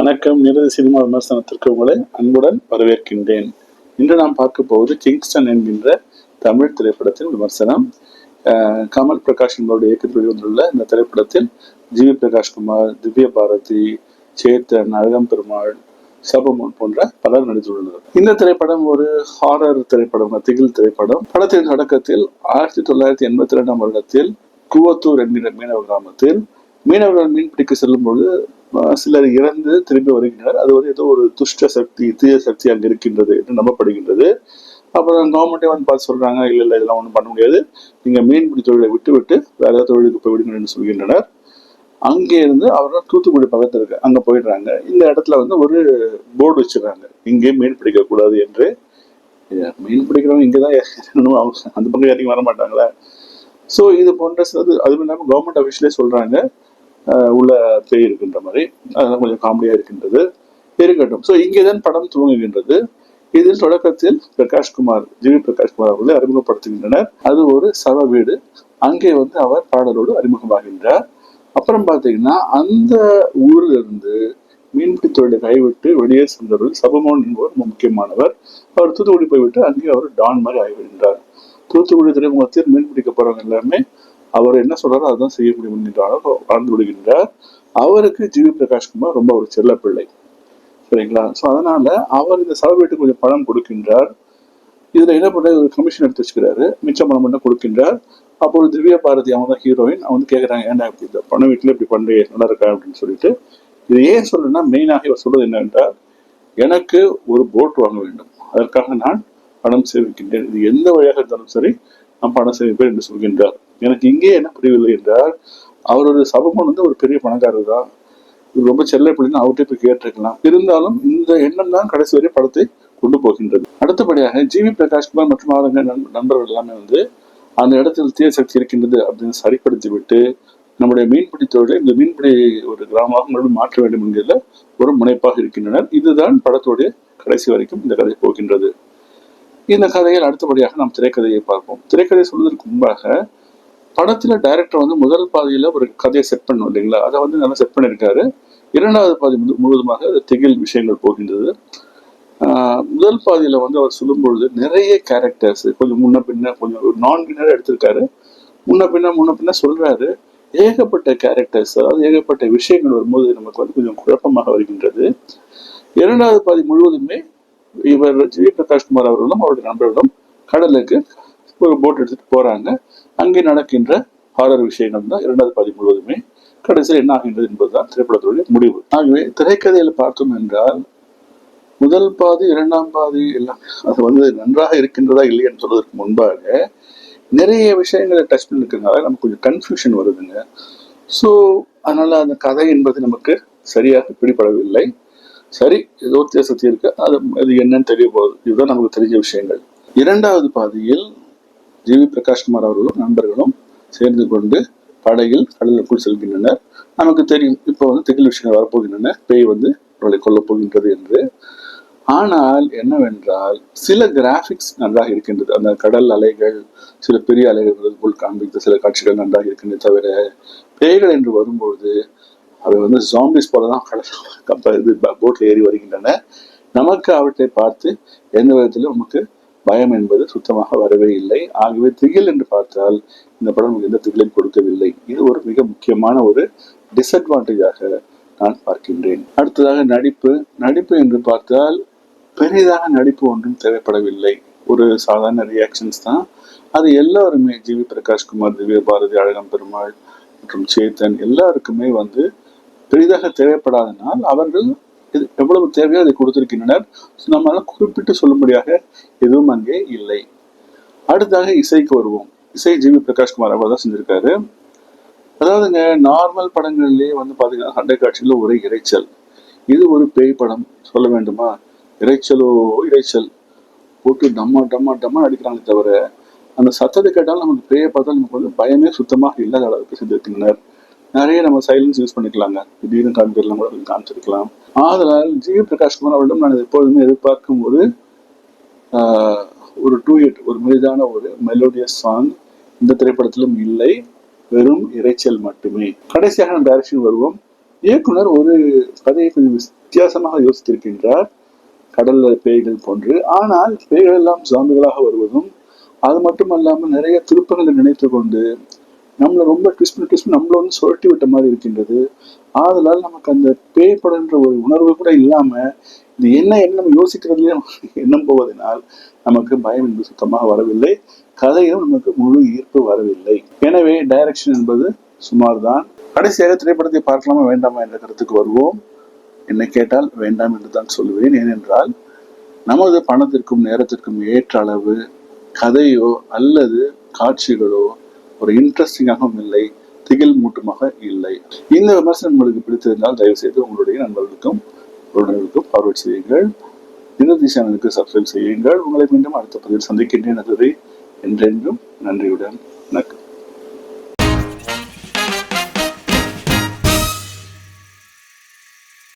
வணக்கம். நிரதி சினிமா விமர்சனத்திற்கு உங்களை அன்புடன் வரவேற்கின்றேன். இன்று நாம் பார்க்க போவது கிங்ஸ்டன் என்கின்ற தமிழ் திரைப்படத்தின் விமர்சனம். கமல் பிரகாஷ் என்பவருடைய இயக்கத்தில் வெளிவந்துள்ள இந்த திரைப்படத்தில் ஜி.வி. பிரகாஷ்குமார், திவ்ய பாரதி, சேத்தன், அழகம் பெருமாள், சபமோன் போன்ற பலர் நடித்துள்ளனர். இந்த திரைப்படம் ஒரு ஹாரர் திரைப்படம், திகில் திரைப்படம். படத்தின் தொடக்கத்தில் 1982 வருடத்தில் கூவத்தூர் என்கிற மீனவ கிராமத்தில் மீனவர்கள் மீன் பிடிக்க செல்லும் பொழுது சிலர் இறந்து திரும்பி வருகின்றனர். அது வந்து ஏதோ ஒரு துஷ்ட சக்தி, தீய சக்தி அங்கு இருக்கின்றது என்று நம்பப்படுகின்றது. அப்புறம் கவர்மெண்டே வந்து பார்த்து சொல்றாங்க, இல்ல இதெல்லாம் ஒன்றும் பண்ண முடியாது, நீங்க மீன்பிடி தொழிலை விட்டு வேற ஏதாவது தொழிலுக்கு போய் விடுங்க என்று சொல்கின்றனர். அங்கே இருந்து அவர்கள் தூத்துக்குடி பக்கத்தில் இருக்கு, அங்க போயிடுறாங்க. இந்த இடத்துல வந்து ஒரு போர்டு வச்சிடறாங்க, இங்கே மீன் பிடிக்க கூடாது என்று. மீன் பிடிக்கிறவங்க இங்கதான் அந்த பக்கம் யாரையும் வர மாட்டாங்களா? ஸோ இது போன்ற அதுவும் இல்லாமல் கவர்மெண்ட் அஃபிஷியலே சொல்றாங்க உள்ள பேய் இருக்கின்ற மாதிரி. அதெல்லாம் கொஞ்சம் காமெடியா இருக்கின்றது, இருக்கட்டும். ஸோ இங்கேதான் படம் துவங்குகின்றது. இதில் தொடக்கத்தில் பிரகாஷ்குமார், ஜி.வி. பிரகாஷ்குமார் அவர்களை அறிமுகப்படுத்துகின்றனர். அது ஒரு சவ வீடு. அங்கே வந்து அவர் பாடலோடு அறிமுகமாகின்றார். அப்புறம் பாத்தீங்கன்னா அந்த ஊரில் இருந்து மீன்பிடி தொழிலை கைவிட்டு வெளியே சென்றவர்கள் சபமோன் என்பவர் முக்கியமானவர். அவர் தூத்துக்குடி போய்விட்டு அங்கே அவர் டான் மாதிரி ஆகிவிடுகின்றார். தூத்துக்குடி துறைமுகத்தில் மீன் பிடிக்க போறவங்க எல்லாமே அவர் என்ன சொல்றாரோ அதுதான் செய்ய முடியும் என்கின்றாரோ வாழ்ந்து விடுகின்றார். அவருக்கு ஜி.வி. பிரகாஷ்குமார் ரொம்ப ஒரு செல்ல பிள்ளை, சரிங்களா? ஸோ அதனால அவர் இந்த சவ வீட்டுக்கு கொஞ்சம் பணம் கொடுக்கின்றார். இதுல என்ன பண்ண ஒரு கமிஷன் எடுத்து வச்சுக்கிறாரு, மிச்ச பணம் மட்டும் கொடுக்கின்றார். அப்போ திவ்ய பாரதி, அவங்க தான் ஹீரோயின், அவங்க வந்து கேட்கறாங்க, ஏன்னா இந்த பண வீட்டுல இப்படி பண்றீங்க, நல்லா இருக்கா அப்படின்னு சொல்லிட்டு. இது ஏன் சொல்றேன்னா, மெயினாக இவர் சொல்றது என்னவென்றால், எனக்கு ஒரு போட் வாங்க வேண்டும், அதற்காக நான் பணம் சேமிக்கின்றேன், இது எந்த வழியாக இருந்தாலும் சரி நான் பணம் சேமிப்பேன் என்று சொல்கின்றார். எனக்கு இங்கே என்ன புரியவில்லை என்றால், அவருடைய சபமோன் வந்து ஒரு பெரிய பணக்காரர் தான், ரொம்ப செல்ல பிள்ளைன்னு அவர்கிட்ட போய் கேட்டிருக்கலாம். இருந்தாலும் இந்த எண்ணம் தான் கடைசி வரை படத்தை கொண்டு போகின்றது. அடுத்தபடியாக ஜி.வி. பிரகாஷ்குமார் மற்றும் அவங்க நண்பர்கள் எல்லாமே வந்து அந்த இடத்தில் தீய சக்தி இருக்கின்றது அப்படின்னு சரிப்படுத்தி விட்டு நம்முடைய மீன்பிடி தொழிலை இந்த மீன்பிடி ஒரு கிராமமாக மறுபடியும் மாற்ற வேண்டும் என்கிற ஒரு முனைப்பாக இருக்கின்றனர். இதுதான் படத்துடைய கடைசி வரைக்கும் இந்த கதை போகின்றது. இந்த கதையில் அடுத்தபடியாக நாம் திரைக்கதையை பார்ப்போம். திரைக்கதை சொல்வதற்கு முன்பாக படத்துல டைரக்டர் வந்து முதல் பாதியில ஒரு கதையை செட் பண்ணும் இல்லைங்களா, அதை வந்து நல்லா செட் பண்ணியிருக்காரு. இரண்டாவது பாதி முழுவதுமாக திகில் விஷயங்கள் போகின்றது. முதல் பாதியில வந்து அவர் சொல்லும் பொழுது நிறைய கேரக்டர்ஸ் கொஞ்சம் முன்ன பின்ன, கொஞ்சம் ஒரு நான் பின்னர் எடுத்திருக்காரு. முன்ன பின்ன சொல்றாரு. ஏகப்பட்ட கேரக்டர்ஸ், அதாவது ஏகப்பட்ட விஷயங்கள் வரும்போது நமக்கு வந்து கொஞ்சம் குழப்பமாக வருகின்றது. இரண்டாவது பாதி முழுவதுமே இவர் ஜி.வி. பிரகாஷ்குமார் அவர்களும் அவருடைய நண்பர்களும் கடலுக்கு ஒரு போட் எடுத்துட்டு போறாங்க. அங்கே நடக்கின்ற ஹாரர் விஷயங்கள் தான் இரண்டாவது பாதி முழுவதுமே. கடைசியில் என்ன ஆகின்றது என்பதுதான் திரைப்படத்துடைய முடிவு. ஆகவே திரைக்கதையில் பார்த்தோம் என்றால் முதல் பாதி இரண்டாம் பாதி எல்லாம் அது வந்து நன்றாக இருக்கின்றதா இல்லை என்று சொல்வதற்கு முன்பாக நிறைய விஷயங்களை டச் பண்ணிருக்கிறதுனால நமக்கு கொஞ்சம் கன்ஃபியூஷன் வருதுங்க. ஸோ அதனால அந்த கதை என்பது நமக்கு சரியாக பிடிபடவில்லை. சரி, ஏதோ வித்தியாசத்தி இருக்கு, அது என்னன்னு தெரிய போகுது. இதுதான் நமக்கு தெரிஞ்ச விஷயங்கள். இரண்டாவது பாதியில் ஜி.வி. பிரகாஷ்குமார் அவர்களும் நண்பர்களும் சேர்ந்து கொண்டு படகில் கடலுக்குள் செல்கின்றனர். நமக்கு தெரியும் இப்போ வந்து திகில் விஷயங்கள் வரப்போகின்றன, பேய் வந்து அவர்களை கொல்ல போகின்றது என்று. ஆனால் என்னவென்றால் சில கிராபிக்ஸ் நன்றாக இருக்கின்றது. அந்த கடல் அலைகள், சில பெரிய அலைகள் போல் காண்பித்த சில காட்சிகள் நன்றாக இருக்கின்றன. தவிர பேய்கள் என்று வரும்பொழுது அவை வந்து ஜாம்பிஸ் போலதான் போட்ல ஏறி வருகின்றன. நமக்கு அவற்றை பார்த்து எந்த விதத்திலும் நமக்கு பயம் என்பது சுத்தமாக வரவே இல்லை. ஆகவே திகில் என்று பார்த்தால் இந்த படம் எந்த திகிலையும் கொடுக்கவில்லை. இது ஒரு மிக முக்கியமான ஒரு டிஸ்அட்வான்டேஜாக நான் பார்க்கின்றேன். அடுத்ததாக நடிப்பு என்று பார்த்தால் பெரிதாக நடிப்பு ஒன்றும் தேவைப்படவில்லை. ஒரு சாதாரண ரியாக்ஷன்ஸ் தான். அது எல்லாருமே ஜி.வி. பிரகாஷ்குமார், திவ்ய பாரதி, அழகம் பெருமாள் மற்றும் சேத்தன் எல்லாருக்குமே வந்து பெரிதாக தேவைப்படாதனால் அவர்கள் எவ்வளவு தேவையோ அதை கொடுத்திருக்கின்றனர். நம்மளால குறிப்பிட்டு சொல்லும்படியாக எதுவும் அங்கே இல்லை. அடுத்தாக இசைக்கு வருவோம். இசை ஜி.வி. பிரகாஷ்குமார் அவர் தான் செஞ்சிருக்காரு. அதாவதுங்க, நார்மல் படங்கள்லயே வந்து பாத்தீங்கன்னா சண்டை காட்சியில ஒரே இறைச்சல். இது ஒரு பேய் படம், சொல்ல வேண்டுமா? இறைச்சல் போட்டு டம்மா அடிக்கிறாங்க. தவிர அந்த சத்தத்தை கேட்டாலும் நமக்கு பேயை பார்த்தாலும் நமக்கு வந்து பயமே சுத்தமாக இல்லாத அளவுக்கு செஞ்சிருக்கின்றனர். நிறைய நம்ம சைலன்ஸ் யூஸ் பண்ணிக்கலாங்க, திடீர்னு காமிக்கலாம் கூட காமிச்சிருக்கலாம். ஆதலால் ஜி.வி. பிரகாஷ்குமார் அவரிடம் நான் எப்போதுமே எதிர்பார்க்கும் ஒரு டூயட், ஒரு மெலிதான ஒரு மெலோடியஸ் சாங் இந்த திரைப்படத்திலும் இல்லை. வெறும் இறைச்சல் மட்டுமே. கடைசியாக நம்ம டைரக்ஷன் வருவோம். இயக்குனர் ஒரு கதையை கொஞ்சம் வித்தியாசமாக யோசித்திருக்கின்றார், கடல்ல பேய்கள் போன்று. ஆனால் பேய்கள் எல்லாம் ஜாம்பிகளாக வருவதும், அது மட்டும் அல்லாமல் நிறைய திருப்பங்களை நினைத்து கொண்டு நம்மளை ரொம்ப ட்விஸ்ட் நம்மள வந்து சுழட்டி விட்ட மாதிரி இருக்கின்றது. ஆதலால் நமக்கு அந்த பேய் படம்ன்ற ஒரு உணர்வு கூட இல்லாம இது என்ன நம்ம யோசிக்கிறதுலயே எண்ணம் போவதனால் நமக்கு பயம் என்பது சுத்தமாக வரவில்லை. கதையும் நமக்கு முழு ஈர்ப்பு வரவில்லை. எனவே டைரக்ஷன் என்பது சுமார் தான். கடைசியாக திரைப்படத்தை பார்க்கலாமா வேண்டாமா என்ற கருத்துக்கு வருவோம். என்னை கேட்டால் வேண்டாம் என்று தான் சொல்லுவேன். ஏனென்றால் நமது பணத்திற்கும் நேரத்திற்கும் ஏற்ற அளவு கதையோ அல்லது காட்சிகளோ ஒரு இன்ட்ரெஸ்டிங்காகவும் இல்லை, திகில் மூட்டமாக இல்லை. இந்த விமர்சனம் உங்களுக்கு பிடித்திருந்தால் தயவு செய்து உங்களுடைய நண்பர்களுக்கும் உறவினர்களுக்கும் ஃபார்வர்ட் செய்யுங்கள். தினதி சேனலுக்கு சப்ஸ்கிரைப் செய்யுங்கள். உங்களை மீண்டும் அடுத்த பதிவில் சந்திக்கின்றேன். அதுவரை என்றென்றும் நன்றியுடன் வணக்கம்.